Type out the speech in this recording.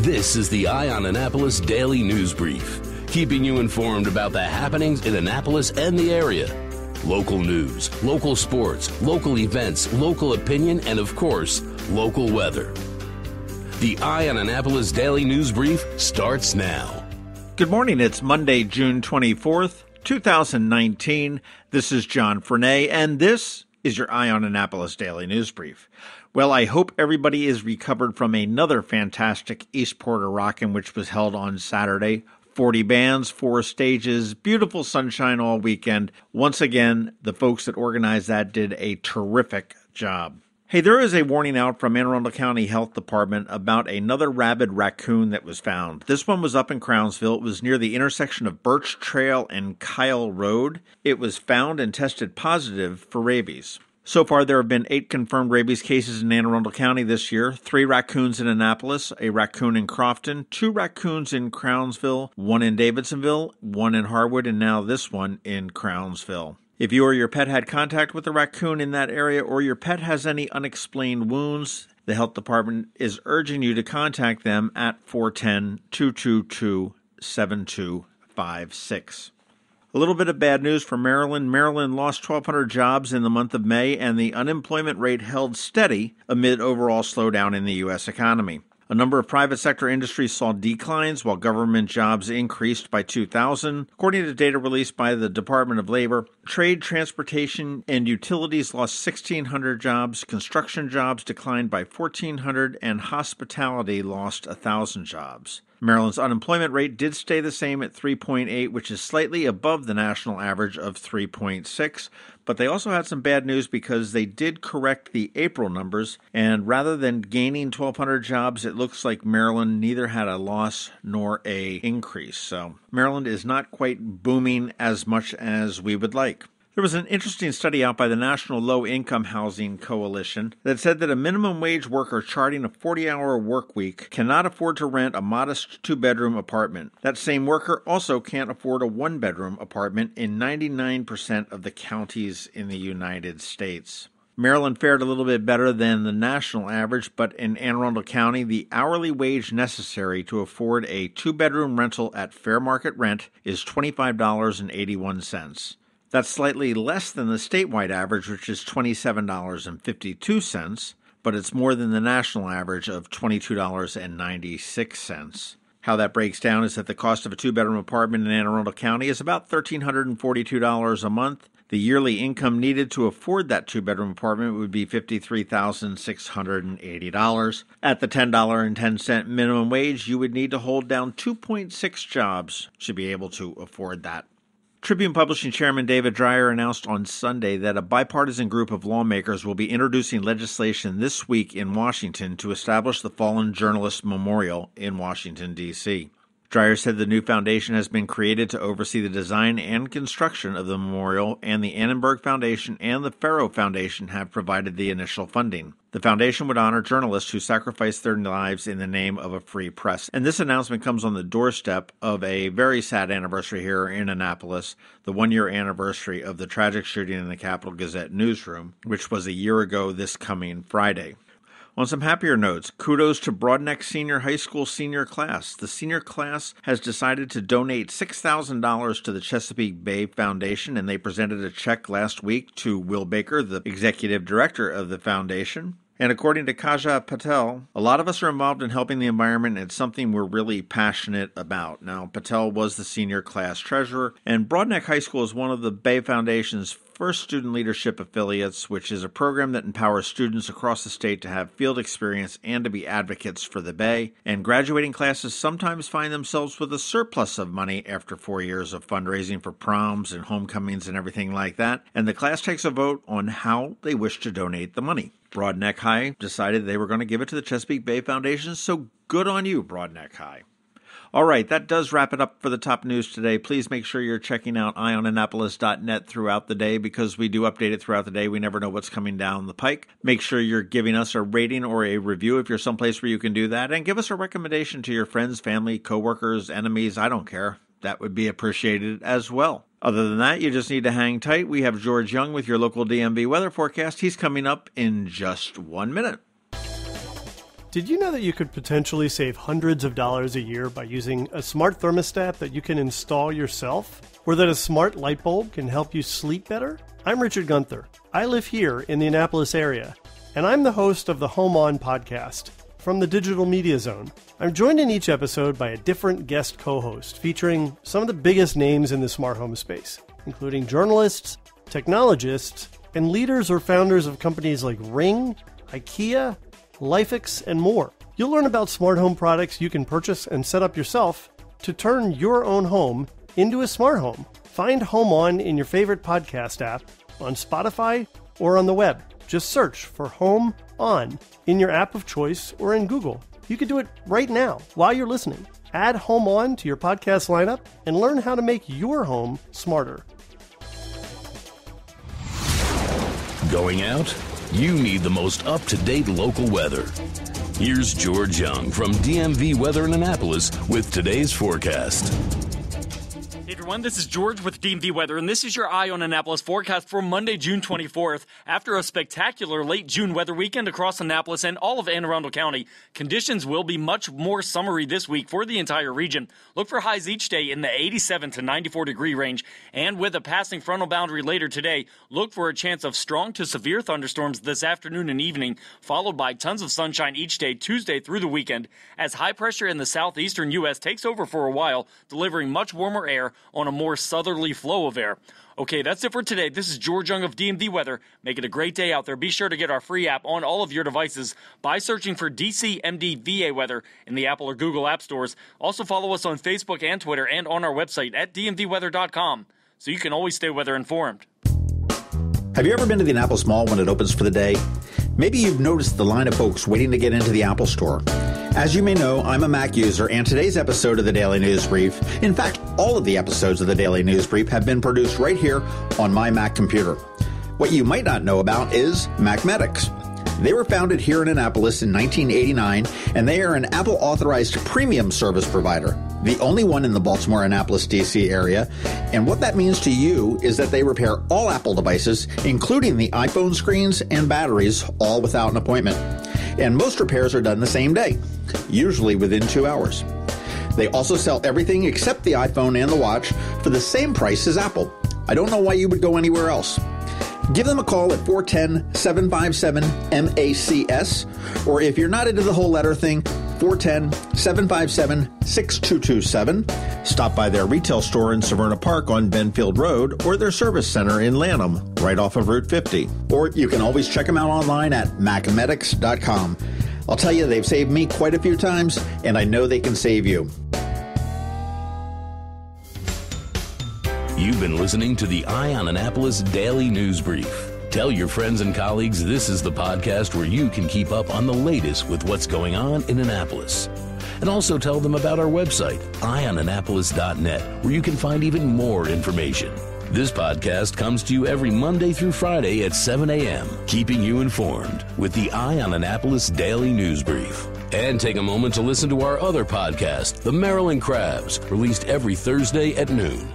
This is the Eye on Annapolis Daily News Brief, keeping you informed about the happenings in Annapolis and the area. Local news, local sports, local events, local opinion, and of course, local weather. The Eye on Annapolis Daily News Brief starts now. Good morning. It's Monday, June 24th, 2019. This is John Frenay, and this is your Eye on Annapolis Daily News Brief. Well, I hope everybody is recovered from another fantastic East Porter Rockin', which was held on Saturday. 40 bands, 4 stages, beautiful sunshine all weekend. Once again, the folks that organized that did a terrific job. Hey, there is a warning out from Anne Arundel County Health Department about another rabid raccoon that was found. This one was up in Crownsville. It was near the intersection of Birch Trail and Kyle Road. It was found and tested positive for rabies. So far, there have been 8 confirmed rabies cases in Anne Arundel County this year, 3 raccoons in Annapolis, a raccoon in Crofton, 2 raccoons in Crownsville, 1 in Davidsonville, 1 in Harwood, and now this one in Crownsville. If you or your pet had contact with a raccoon in that area or your pet has any unexplained wounds, the health department is urging you to contact them at 410-222-7256. A little bit of bad news for Maryland. Maryland lost 1,200 jobs in the month of May, and the unemployment rate held steady amid overall slowdown in the U.S. economy. A number of private sector industries saw declines, while government jobs increased by 2,000. According to data released by the Department of Labor, trade, transportation, and utilities lost 1,600 jobs, construction jobs declined by 1,400, and hospitality lost 1,000 jobs. Maryland's unemployment rate did stay the same at 3.8, which is slightly above the national average of 3.6. But they also had some bad news because they did correct the April numbers, and rather than gaining 1,200 jobs, it looks like Maryland neither had a loss nor a increase. So Maryland is not quite booming as much as we would like. There was an interesting study out by the National Low-Income Housing Coalition that said that a minimum wage worker charting a 40-hour work week cannot afford to rent a modest 2-bedroom apartment. That same worker also can't afford a 1-bedroom apartment in 99% of the counties in the United States. Maryland fared a little bit better than the national average, but in Anne Arundel County, the hourly wage necessary to afford a 2-bedroom rental at fair market rent is $25.81. That's slightly less than the statewide average, which is $27.52, but it's more than the national average of $22.96. How that breaks down is that the cost of a 2-bedroom apartment in Anne Arundel County is about $1,342 a month. The yearly income needed to afford that 2-bedroom apartment would be $53,680. At the $10.10 minimum wage, you would need to hold down 2.6 jobs to be able to afford that. Tribune Publishing Chairman David Dreyer announced on Sunday that a bipartisan group of lawmakers will be introducing legislation this week in Washington to establish the Fallen Journalist Memorial in Washington, D.C. Dreyer said the new foundation has been created to oversee the design and construction of the memorial, and the Annenberg Foundation and the Farrow Foundation have provided the initial funding. The foundation would honor journalists who sacrificed their lives in the name of a free press. And this announcement comes on the doorstep of a very sad anniversary here in Annapolis, the 1-year anniversary of the tragic shooting in the Capital Gazette newsroom, which was a year ago this coming Friday. On some happier notes, kudos to Broadneck Senior High School senior class. The senior class has decided to donate $6,000 to the Chesapeake Bay Foundation, and they presented a check last week to Will Baker, the executive director of the foundation. And according to Kaja Patel, a lot of us are involved in helping the environment, and it's something we're really passionate about. Now, Patel was the senior class treasurer, and Broadneck High School is one of the Bay Foundation's first student leadership affiliates, which is a program that empowers students across the state to have field experience and to be advocates for the Bay. And graduating classes sometimes find themselves with a surplus of money after 4 years of fundraising for proms and homecomings and everything like that. And the class takes a vote on how they wish to donate the money. Broadneck High decided they were going to give it to the Chesapeake Bay Foundation, so good on you, Broadneck High. All right, that does wrap it up for the top news today. Please make sure you're checking out eyeonannapolis.net throughout the day because we do update it throughout the day. We never know what's coming down the pike. Make sure you're giving us a rating or a review if you're someplace where you can do that. And give us a recommendation to your friends, family, coworkers, enemies. I don't care. That would be appreciated as well. Other than that, you just need to hang tight. We have George Young with your local DMV weather forecast. He's coming up in just 1 minute. Did you know that you could potentially save hundreds of dollars a year by using a smart thermostat that you can install yourself? Or that a smart light bulb can help you sleep better? I'm Richard Gunther. I live here in the Annapolis area, and I'm the host of the Home On podcast from the Digital Media Zone. I'm joined in each episode by a different guest co-host featuring some of the biggest names in the smart home space, including journalists, technologists, and leaders or founders of companies like Ring, IKEA, Lifex, and more. You'll learn about smart home products you can purchase and set up yourself to turn your own home into a smart home. Find Home On in your favorite podcast app, on Spotify, or on the web. Just search for Home On in your app of choice or in Google. You can do it right now while you're listening. Add Home On to your podcast lineup and learn how to make your home smarter. Going out? You need the most up-to-date local weather. Here's George Young from DMV Weather in Annapolis with today's forecast. Hey everyone, this is George with DMV Weather, and this is your Eye on Annapolis forecast for Monday, June 24th. After a spectacular late June weather weekend across Annapolis and all of Anne Arundel County, conditions will be much more summery this week for the entire region. Look for highs each day in the 87 to 94 degree range, and with a passing frontal boundary later today, look for a chance of strong to severe thunderstorms this afternoon and evening, followed by tons of sunshine each day Tuesday through the weekend, as high pressure in the southeastern U.S. takes over for a while, delivering much warmer air on a more southerly flow of air. Okay, that's it for today. This is George Young of DMV Weather. Make it a great day out there. Be sure to get our free app on all of your devices by searching for DCMDVA Weather in the Apple or Google app stores. Also follow us on Facebook and Twitter and on our website at dmvweather.com so you can always stay weather informed. Have you ever been to the Annapolis Mall when it opens for the day? Maybe you've noticed the line of folks waiting to get into the Apple Store. As you may know, I'm a Mac user, and today's episode of the Daily News Brief, in fact, all of the episodes of the Daily News Brief have been produced right here on my Mac computer. What you might not know about is Macmedics. They were founded here in Annapolis in 1989, and they are an Apple-authorized premium service provider, the only one in the Baltimore, Annapolis, D.C. area. And what that means to you is that they repair all Apple devices, including the iPhone screens and batteries, all without an appointment. And most repairs are done the same day, usually within 2 hours. They also sell everything except the iPhone and the watch for the same price as Apple. I don't know why you would go anywhere else. Give them a call at 410-757-MACS, or if you're not into the whole letter thing, 410-757-6227. Stop by their retail store in Severna Park on Benfield Road, or their service center in Lanham, right off of Route 50. Or you can always check them out online at macmedics.com. I'll tell you, they've saved me quite a few times, and I know they can save you. You've been listening to the Eye on Annapolis Daily News Brief. Tell your friends and colleagues this is the podcast where you can keep up on the latest with what's going on in Annapolis. And also tell them about our website, eyeonannapolis.net, where you can find even more information. This podcast comes to you every Monday through Friday at 7 a.m., keeping you informed with the Eye on Annapolis Daily News Brief. And take a moment to listen to our other podcast, The Maryland Crabs, released every Thursday at noon.